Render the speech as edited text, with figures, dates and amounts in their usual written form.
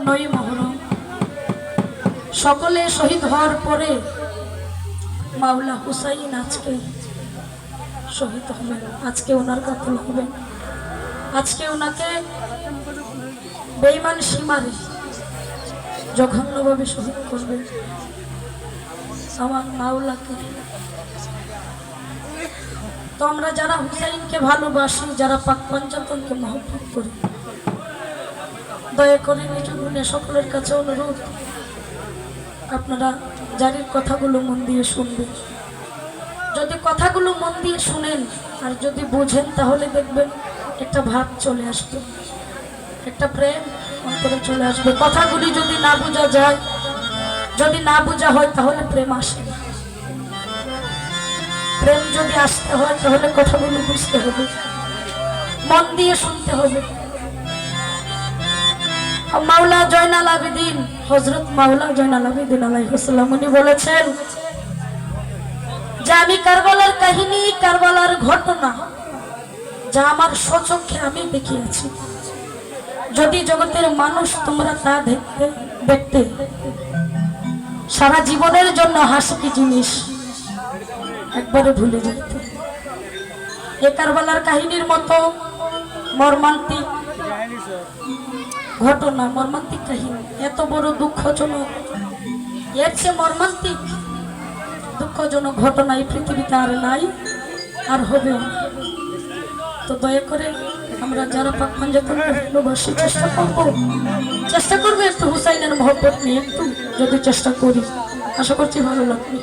9 মুহররম সকলে শহীদ হওয়ার পরে মাওলা হুসাইন আজকে শহীদ হবেন, আজকে ওনার কাতল হবেন, আজকে ওনাকে বেঈমান সীমারে জঘন্যভাবে শহীদ করবে। আমার মাওলাকে তো আমরা যারা হুসাইনকে ভালোবাসি, যারা পাক পঞ্চাতনকে মহব্বত করি, দয়া করে নিজ গুণে সকলের কাছে অনুরোধ, আপনারা জারির কথাগুলো মন দিয়ে শুনবেন। যদি কথাগুলো মন দিয়ে শুনেন আর যদি বুঝেন তাহলে দেখবেন একটা ভাব চলে আসবে, একটা প্রেম অন্তরে চলে আসবে। কথাগুলি যদি না বোঝা যায়, যদি না বোঝা হয় তাহলে প্রেম আসে না। প্রেম যদি আসতে হয় তাহলে কথাগুলো বুঝতে হবে, মন দিয়ে শুনতে হবে। মাওলা জয়নাল আবেদিন, হযরত মাওলা জয়নাল আবেদিন আলাইহিস সালাম উনি বলেছেন যে আমি কারবালার কাহিনী, কারবালার ঘটনা যা আমার স্বচক্ষে আমি দেখিয়েছি, যদি জগতের মানুষ তোমরা তা দেখতে সারা জীবনের জন্য হাসি কি জিনিস একবারে ভুলে যেতে। এই কারবালার কাহিনীর মতো মর্মান্তিক ঘটনা, মর্মান্তিক কাহিনী, এত বড় দুঃখজনক, এর চেয়ে মর্মান্তিক দুঃখজনক ঘটনা এই পৃথিবীতে আর নাই, আর হবেও না। তো দয়া করে আমরা যারা পাক পঞ্চাতনকে ভালোবাসি চেষ্টা করবে একটু হুসাইনের মহব্বত নিয়ে, একটু যদি চেষ্টা করি, আশা করছি ভালো লাগবে।